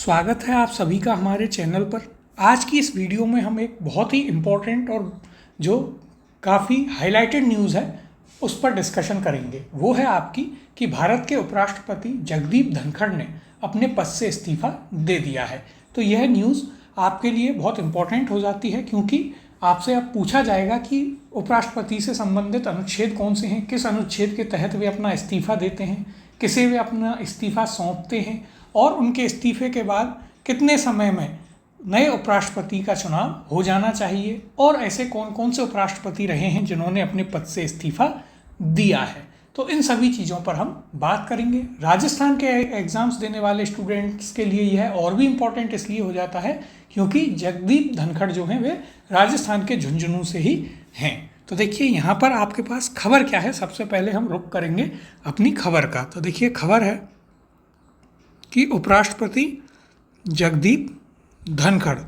स्वागत है आप सभी का हमारे चैनल पर। आज की इस वीडियो में हम एक बहुत ही इम्पोर्टेंट और जो काफ़ी हाईलाइटेड न्यूज़ है उस पर डिस्कशन करेंगे। वो है आपकी कि भारत के उपराष्ट्रपति जगदीप धनखड़ ने अपने पद से इस्तीफ़ा दे दिया है। तो यह न्यूज़ आपके लिए बहुत इम्पोर्टेंट हो जाती है क्योंकि आपसे अब पूछा जाएगा कि उपराष्ट्रपति से संबंधित अनुच्छेद कौन से हैं, किस अनुच्छेद के तहत वे अपना इस्तीफ़ा देते हैं, किसे वे अपना इस्तीफ़ा सौंपते हैं और उनके इस्तीफे के बाद कितने समय में नए उपराष्ट्रपति का चुनाव हो जाना चाहिए और ऐसे कौन कौन से उपराष्ट्रपति रहे हैं जिन्होंने अपने पद से इस्तीफा दिया है। तो इन सभी चीज़ों पर हम बात करेंगे। राजस्थान के एग्ज़ाम्स देने वाले स्टूडेंट्स के लिए यह और भी इम्पोर्टेंट इसलिए हो जाता है क्योंकि जगदीप धनखड़ जो हैं वे राजस्थान के झुंझुनू से ही हैं। तो देखिए यहाँ पर आपके पास खबर क्या है। सबसे पहले हम रुख करेंगे अपनी खबर का। तो देखिए खबर है कि उपराष्ट्रपति जगदीप धनखड़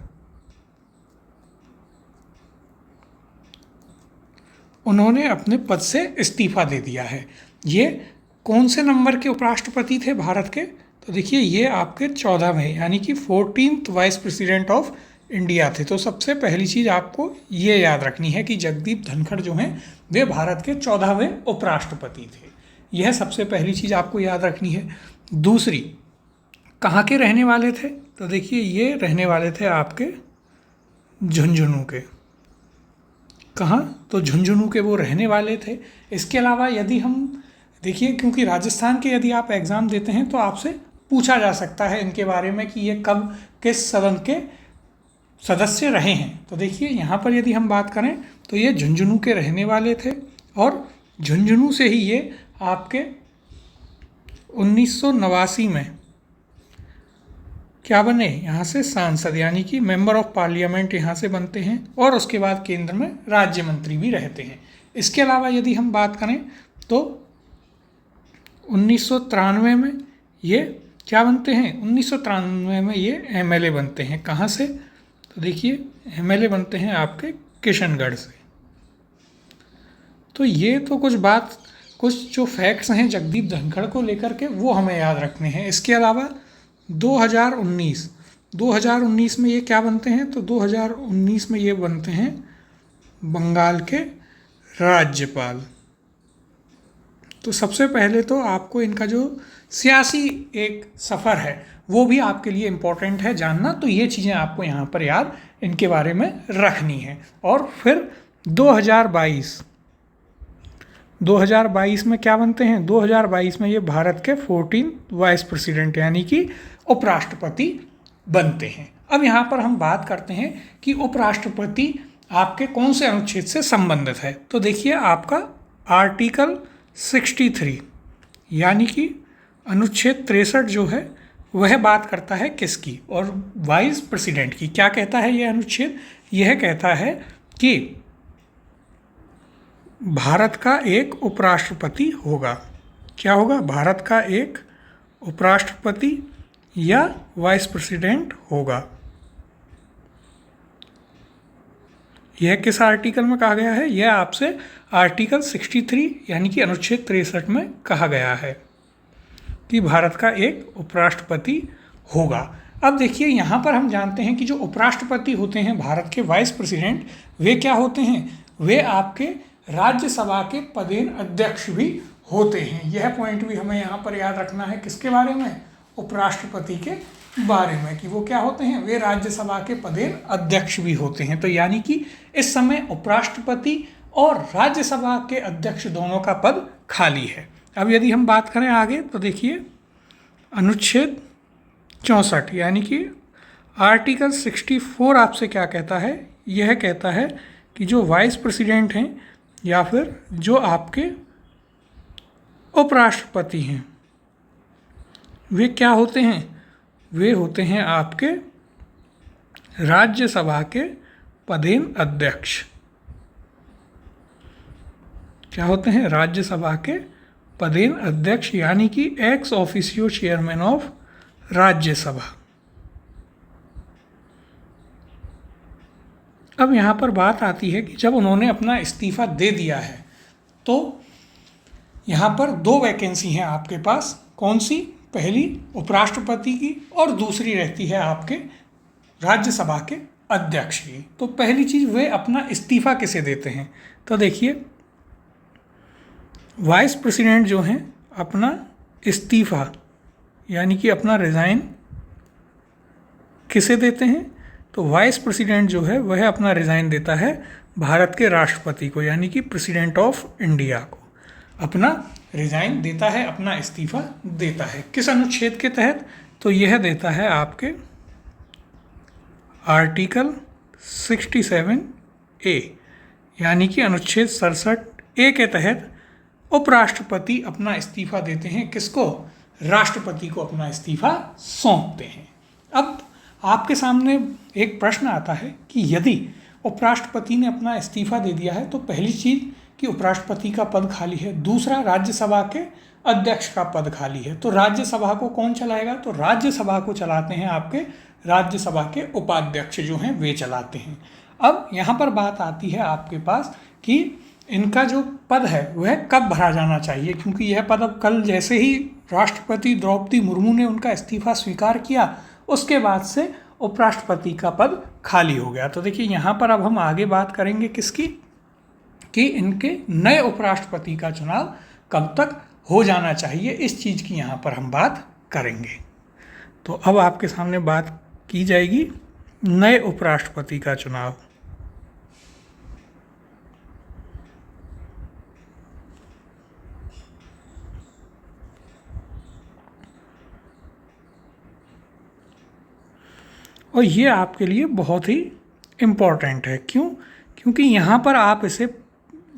उन्होंने अपने पद से इस्तीफा दे दिया है। ये कौन से नंबर के उपराष्ट्रपति थे भारत के? तो देखिए ये आपके 14वें यानी कि 14th vice president of India थे। तो सबसे पहली चीज़ आपको ये याद रखनी है कि जगदीप धनखड़ जो हैं वे भारत के 14वें उपराष्ट्रपति थे। यह सबसे पहली चीज़ आपको याद रखनी है। दूसरी, कहाँ के रहने वाले थे? तो देखिए ये रहने वाले थे आपके झुंझुनू के। कहाँ? तो झुंझुनू के वो रहने वाले थे। इसके अलावा यदि हम देखिए, क्योंकि राजस्थान के यदि आप एग्ज़ाम देते हैं तो आपसे पूछा जा सकता है इनके बारे में कि ये कब किस सदन के सदस्य रहे हैं। तो देखिए यहाँ पर यदि हम बात करें तो ये झुंझुनू के रहने वाले थे और झुंझुनू से ही ये आपके 1989 में क्या बने? यहाँ से सांसद यानी कि मेंबर ऑफ पार्लियामेंट यहाँ से बनते हैं और उसके बाद केंद्र में राज्य मंत्री भी रहते हैं। इसके अलावा यदि हम बात करें तो 1993 में ये क्या बनते हैं? 1993 में ये एमएलए बनते हैं। कहाँ से? तो देखिए एमएलए बनते हैं आपके किशनगढ़ से। तो ये तो कुछ जो फैक्ट्स हैं जगदीप धनखड़ को लेकर के वो हमें याद रखने हैं। इसके अलावा 2019 में ये क्या बनते हैं? तो 2019 में ये बनते हैं बंगाल के राज्यपाल। तो सबसे पहले तो आपको इनका जो सियासी एक सफ़र है वो भी आपके लिए इम्पोर्टेंट है जानना। तो ये चीज़ें आपको यहाँ पर याद इनके बारे में रखनी है। और फिर 2022 में क्या बनते हैं? 2022 में ये भारत के 14 वाइस प्रेसिडेंट यानी कि उपराष्ट्रपति बनते हैं। अब यहाँ पर हम बात करते हैं कि उपराष्ट्रपति आपके कौन से अनुच्छेद से संबंधित है। तो देखिए आपका आर्टिकल 63 यानी कि अनुच्छेद 63 जो है वह बात करता है किसकी? और वाइस प्रेसिडेंट की। क्या कहता है यह अनुच्छेद? यह कहता है कि भारत का एक उपराष्ट्रपति होगा। क्या होगा? भारत का एक उपराष्ट्रपति या वाइस प्रेसिडेंट होगा। यह किस आर्टिकल में कहा गया है? यह आपसे आर्टिकल 63 यानी कि अनुच्छेद 63 में कहा गया है कि भारत का एक उपराष्ट्रपति होगा। अब देखिए यहाँ पर हम जानते हैं कि जो उपराष्ट्रपति होते हैं भारत के वाइस प्रेसिडेंट वे क्या होते हैं? वे आपके राज्यसभा के पदेन अध्यक्ष भी होते हैं। यह पॉइंट भी हमें यहाँ पर याद रखना है। किसके बारे में? उपराष्ट्रपति के बारे में कि वो क्या होते हैं? वे राज्यसभा के पदेन अध्यक्ष भी होते हैं। तो यानी कि इस समय उपराष्ट्रपति और राज्यसभा के अध्यक्ष दोनों का पद खाली है। अब यदि हम बात करें आगे तो देखिए अनुच्छेद 64 यानी कि आर्टिकल 64 आपसे क्या कहता है? यह कहता है कि जो वाइस प्रेसिडेंट हैं या फिर जो आपके उपराष्ट्रपति हैं वे क्या होते हैं? वे होते हैं आपके राज्यसभा के पदेन अध्यक्ष। क्या होते हैं? राज्यसभा के पदेन अध्यक्ष यानी कि ex officio chairman of Rajya Sabha. अब यहाँ पर बात आती है कि जब उन्होंने अपना इस्तीफ़ा दे दिया है तो यहाँ पर 2 वैकेंसी हैं आपके पास। कौन सी? पहली उपराष्ट्रपति की और दूसरी रहती है आपके राज्यसभा के अध्यक्ष की। तो पहली चीज़ वे अपना इस्तीफा किसे देते हैं, तो देखिए वाइस प्रेसिडेंट जो हैं अपना इस्तीफा यानी कि अपना रिज़ाइन किसे देते हैं, तो वाइस प्रेसिडेंट जो है वह अपना रिज़ाइन देता है भारत के राष्ट्रपति को यानी कि प्रेसिडेंट ऑफ इंडिया को अपना रिज़ाइन देता है, अपना इस्तीफा देता है। किस अनुच्छेद के तहत, तो यह देता है आपके आर्टिकल 67A यानी कि अनुच्छेद 67A के तहत उपराष्ट्रपति अपना इस्तीफा देते हैं। किसको, राष्ट्रपति को अपना इस्तीफा सौंपते हैं। अब आपके सामने एक प्रश्न आता है कि यदि उपराष्ट्रपति ने अपना इस्तीफा दे दिया है तो पहली चीज़ कि उपराष्ट्रपति का पद खाली है, दूसरा राज्यसभा के अध्यक्ष का पद खाली है, तो राज्यसभा को कौन चलाएगा, तो राज्यसभा को चलाते हैं आपके राज्यसभा के उपाध्यक्ष जो हैं वे चलाते हैं। अब यहाँ पर बात आती है आपके पास कि इनका जो पद है वह कब भरा जाना चाहिए, क्योंकि यह पद अब कल जैसे ही राष्ट्रपति द्रौपदी मुर्मू ने उनका इस्तीफा स्वीकार किया उसके बाद से उपराष्ट्रपति का पद खाली हो गया। तो देखिए यहाँ पर अब हम आगे बात करेंगे किसकी, कि इनके नए उपराष्ट्रपति का चुनाव कब तक हो जाना चाहिए, इस चीज़ की यहाँ पर हम बात करेंगे। तो अब आपके सामने बात की जाएगी नए उपराष्ट्रपति का चुनाव। और ये आपके लिए बहुत ही इम्पॉर्टेंट है। क्यों, क्योंकि यहाँ पर आप इसे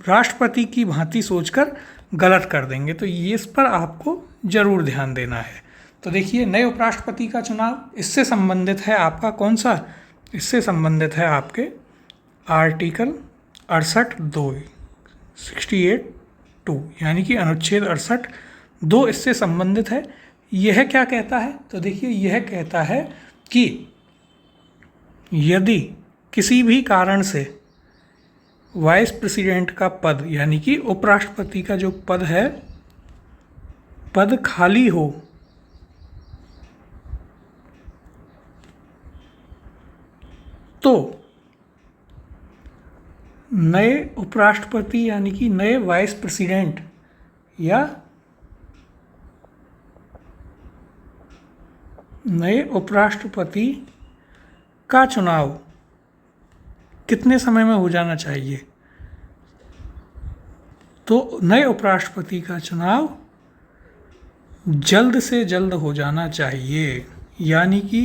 राष्ट्रपति की भांति सोचकर गलत कर देंगे, तो ये इस पर आपको ज़रूर ध्यान देना है। तो देखिए नए उपराष्ट्रपति का चुनाव इससे संबंधित है आपका कौन सा, इससे संबंधित है आपके आर्टिकल 68(2) 68(2) यानी कि अनुच्छेद 68(2) इससे संबंधित है। यह क्या कहता है, तो देखिए यह कहता है कि यदि किसी भी कारण से वाइस प्रेसिडेंट का पद यानी कि उपराष्ट्रपति का जो पद है पद खाली हो तो नए उपराष्ट्रपति यानी कि नए वाइस प्रेसिडेंट या नए उपराष्ट्रपति का चुनाव कितने समय में हो जाना चाहिए, तो नए उपराष्ट्रपति का चुनाव जल्द से जल्द हो जाना चाहिए। यानी कि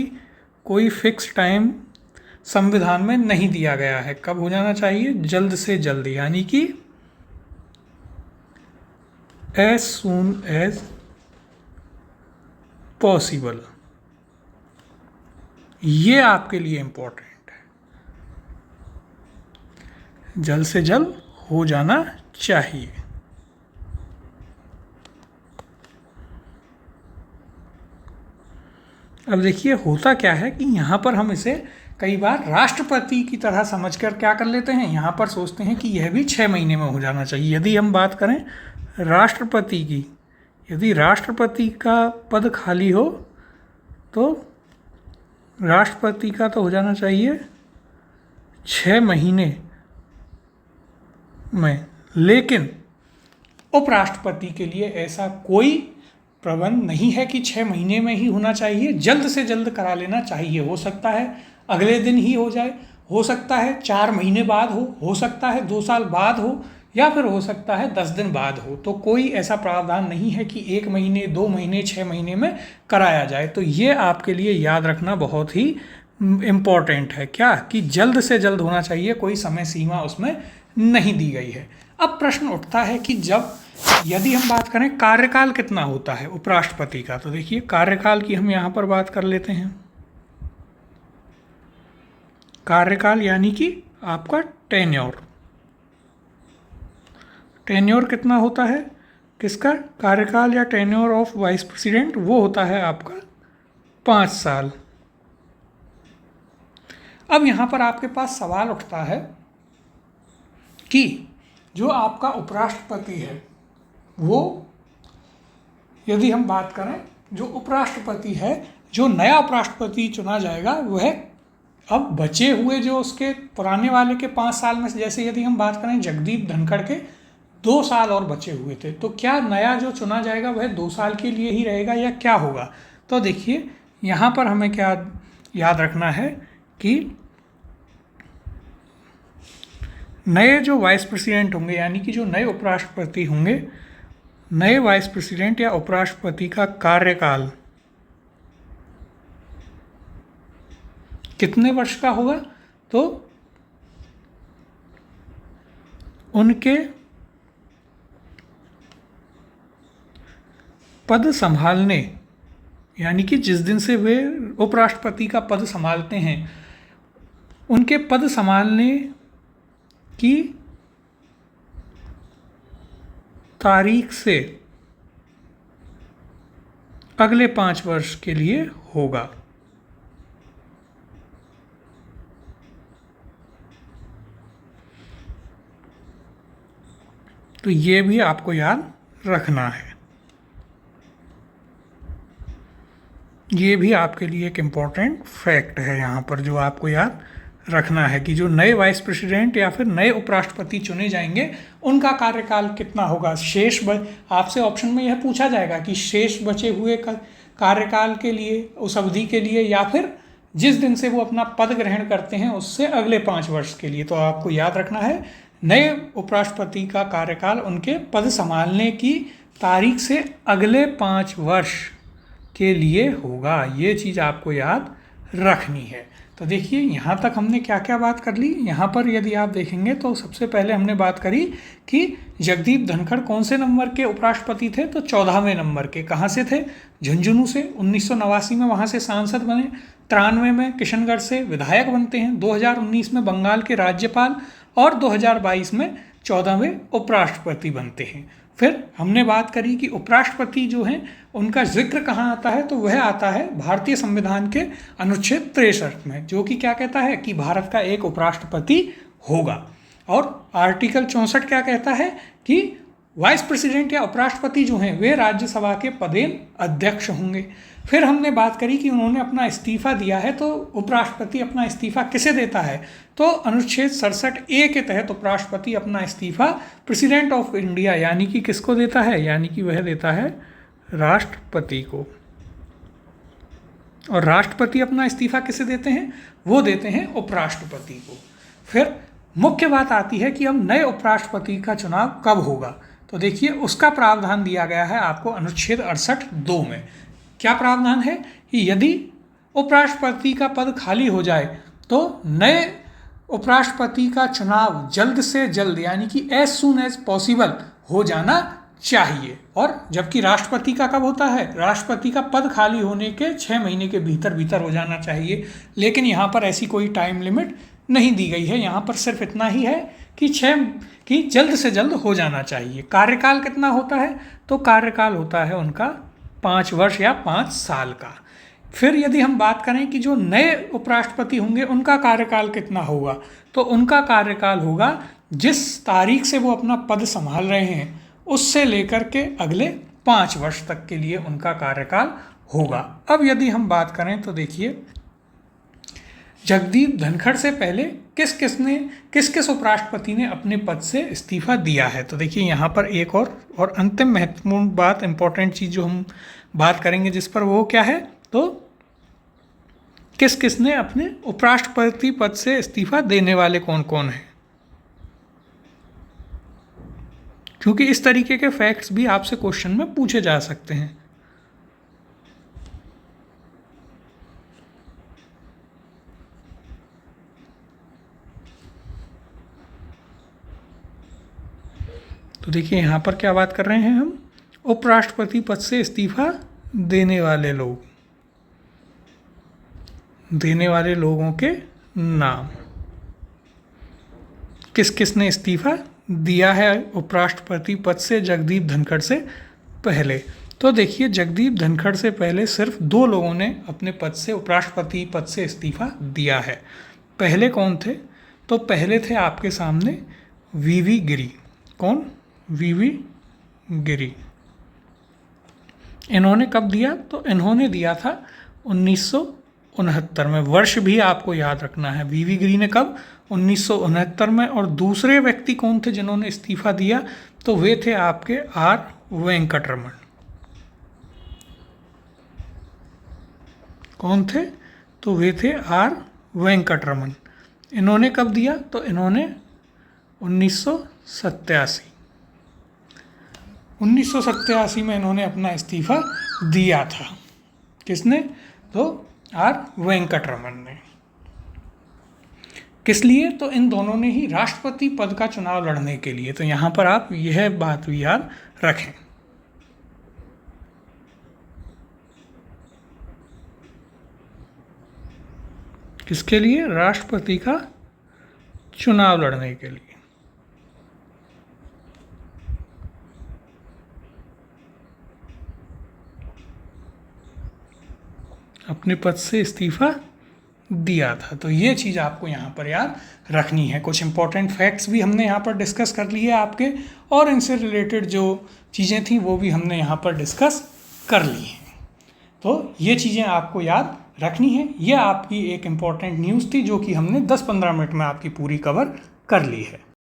कोई फिक्स टाइम संविधान में नहीं दिया गया है, कब हो जाना चाहिए, जल्द से जल्द, यानी कि as soon as possible। ये आपके लिए इम्पोर्टेंट है, जल्द से जल्द हो जाना चाहिए। अब देखिए होता क्या है कि यहाँ पर हम इसे कई बार राष्ट्रपति की तरह समझकर क्या कर लेते हैं, यहाँ पर सोचते हैं कि यह भी 6 महीने में हो जाना चाहिए। यदि हम बात करें राष्ट्रपति की, यदि राष्ट्रपति का पद खाली हो तो राष्ट्रपति का तो हो जाना चाहिए 6 महीने में, लेकिन उपराष्ट्रपति के लिए ऐसा कोई प्रबंध नहीं है कि 6 महीने में ही होना चाहिए, जल्द से जल्द करा लेना चाहिए। हो सकता है अगले दिन ही हो जाए, हो सकता है 4 महीने बाद हो सकता है 2 साल बाद हो, या फिर हो सकता है 10 दिन बाद हो। तो कोई ऐसा प्रावधान नहीं है कि 1 महीने 2 महीने 6 महीने में कराया जाए। तो ये आपके लिए याद रखना बहुत ही इम्पॉर्टेंट है, क्या कि जल्द से जल्द होना चाहिए, कोई समय सीमा उसमें नहीं दी गई है। अब प्रश्न उठता है कि जब यदि हम बात करें कार्यकाल कितना होता है उपराष्ट्रपति का, तो देखिए कार्यकाल की हम यहाँ पर बात कर लेते हैं। कार्यकाल यानी कि आपका टेन्योर, टेन्योर कितना होता है किसका, कार्यकाल या टेन्योर ऑफ वाइस प्रेसिडेंट, वो होता है आपका 5 साल। अब यहाँ पर आपके पास सवाल उठता है कि जो आपका उपराष्ट्रपति है वो, यदि हम बात करें जो उपराष्ट्रपति है, जो नया उपराष्ट्रपति चुना जाएगा वह अब बचे हुए जो उसके पुराने वाले के 5 साल में, जैसे यदि हम बात करें जगदीप धनखड़ के 2 साल और बचे हुए थे, तो क्या नया जो चुना जाएगा वह 2 साल के लिए ही रहेगा या क्या होगा? तो देखिए यहाँ पर हमें क्या याद रखना है कि नए जो वाइस प्रेसिडेंट होंगे, यानी कि जो नए उपराष्ट्रपति होंगे, नए वाइस प्रेसिडेंट या उपराष्ट्रपति का कार्यकाल कितने वर्ष का होगा? तो उनके पद संभालने, यानी कि जिस दिन से वे उपराष्ट्रपति का पद संभालते हैं, उनके पद संभालने की तारीख से अगले 5 वर्ष के लिए होगा। तो ये भी आपको याद रखना है। ये भी आपके लिए एक इम्पॉर्टेंट फैक्ट है यहाँ पर, जो आपको याद रखना है कि जो नए वाइस प्रेसिडेंट या फिर नए उपराष्ट्रपति चुने जाएंगे उनका कार्यकाल कितना होगा। आपसे ऑप्शन में यह पूछा जाएगा कि शेष बचे हुए कार्यकाल के लिए, उस अवधि के लिए, या फिर जिस दिन से वो अपना पद ग्रहण करते हैं उससे अगले 5 वर्ष के लिए। तो आपको याद रखना है नए उपराष्ट्रपति का कार्यकाल उनके पद संभालने की तारीख से अगले 5 वर्ष के लिए होगा। ये चीज़ आपको याद रखनी है। तो देखिए यहाँ तक हमने क्या क्या बात कर ली। यहाँ पर यदि आप देखेंगे तो सबसे पहले हमने बात करी कि जगदीप धनखड़ कौन से नंबर के उपराष्ट्रपति थे, तो 14वें नंबर के। कहाँ से थे? झुंझुनू से। 1989 में वहाँ से सांसद बने, 93 में किशनगढ़ से विधायक बनते हैं, 2019 में बंगाल के राज्यपाल और 2022 में 14वें उपराष्ट्रपति बनते हैं। फिर हमने बात करी कि उपराष्ट्रपति जो हैं उनका जिक्र कहाँ आता है, तो वह आता है भारतीय संविधान के अनुच्छेद 63 में, जो कि क्या कहता है कि भारत का एक उपराष्ट्रपति होगा। और आर्टिकल 64 क्या कहता है कि वाइस प्रेसिडेंट या उपराष्ट्रपति जो हैं वे राज्यसभा के पदेन अध्यक्ष होंगे। फिर हमने बात करी कि उन्होंने अपना इस्तीफा दिया है, तो उपराष्ट्रपति अपना इस्तीफा किसे देता है, तो अनुच्छेद 67A के तहत उपराष्ट्रपति अपना इस्तीफा प्रेसिडेंट ऑफ इंडिया यानी कि किसको देता है, यानी कि वह देता है राष्ट्रपति को। और राष्ट्रपति अपना इस्तीफा किसे देते हैं, वो देते हैं उपराष्ट्रपति को। फिर मुख्य बात आती है कि अब नए उपराष्ट्रपति का चुनाव कब होगा। तो देखिए उसका प्रावधान दिया गया है आपको अनुच्छेद 68(2) में। क्या प्रावधान है कि यदि उपराष्ट्रपति का पद खाली हो जाए तो नए उपराष्ट्रपति का चुनाव जल्द से जल्द यानी कि एज सून एज पॉसिबल हो जाना चाहिए। और जबकि राष्ट्रपति का कब होता है, राष्ट्रपति का पद खाली होने के 6 महीने के भीतर भीतर हो जाना चाहिए। लेकिन यहाँ पर ऐसी कोई टाइम लिमिट नहीं दी गई है, यहाँ पर सिर्फ इतना ही है कि जल्द से जल्द हो जाना चाहिए। कार्यकाल कितना होता है, तो कार्यकाल होता है उनका 5 वर्ष या 5 साल का। फिर यदि हम बात करें कि जो नए उपराष्ट्रपति होंगे उनका कार्यकाल कितना होगा, तो उनका कार्यकाल होगा जिस तारीख से वो अपना पद संभाल रहे हैं उससे लेकर के अगले 5 वर्ष तक के लिए उनका कार्यकाल होगा। अब यदि हम बात करें तो देखिए जगदीप धनखड़ से पहले किस उपराष्ट्रपति ने अपने पद से इस्तीफा दिया है। तो देखिए यहाँ पर एक और अंतिम महत्वपूर्ण बात, इंपॉर्टेंट चीज़ जो हम बात करेंगे जिस पर, वो क्या है, तो किसने अपने उपराष्ट्रपति पद से इस्तीफा देने वाले कौन कौन हैं। क्योंकि इस तरीके के फैक्ट्स भी आपसे क्वेश्चन में पूछे जा सकते हैं। तो देखिए यहाँ पर क्या बात कर रहे हैं हम, उपराष्ट्रपति पद से इस्तीफा देने वाले लोगों के नाम, किसने इस्तीफा दिया है उपराष्ट्रपति पद से जगदीप धनखड़ से पहले। तो देखिए जगदीप धनखड़ से पहले सिर्फ 2 लोगों ने अपने पद से, उपराष्ट्रपति पद से इस्तीफा दिया है। पहले कौन थे, तो पहले थे आपके सामने वीवी गिरी। कौन? वीवी गिरी। इन्होंने कब दिया? तो इन्होंने दिया था 1969 में। वर्ष भी आपको याद रखना है। वीवी गिरी ने कब? 1969 में। और दूसरे व्यक्ति कौन थे जिन्होंने इस्तीफा दिया? तो वे थे आपके आर वेंकटरमण। कौन थे? तो वे थे आर वेंकटरमण। इन्होंने कब दिया? तो इन्होंने 1987 1987 में इन्होंने अपना इस्तीफा दिया था। किसने? तो आर वेंकटरमण ने। किस लिए? तो इन दोनों ने ही राष्ट्रपति पद का चुनाव लड़ने के लिए। तो यहाँ पर आप यह बात भी याद रखें। किसके लिए? राष्ट्रपति का चुनाव लड़ने के लिए। अपने पद से इस्तीफा दिया था। तो ये चीज़ आपको यहाँ पर याद रखनी है। कुछ इंपॉर्टेंट फैक्ट्स भी हमने यहाँ पर डिस्कस कर लिए आपके, और इनसे रिलेटेड जो चीज़ें थी वो भी हमने यहाँ पर डिस्कस कर ली हैं। तो ये चीज़ें आपको याद रखनी है। ये आपकी एक इम्पॉर्टेंट न्यूज़ थी जो कि हमने 10-15 मिनट में आपकी पूरी कवर कर ली है।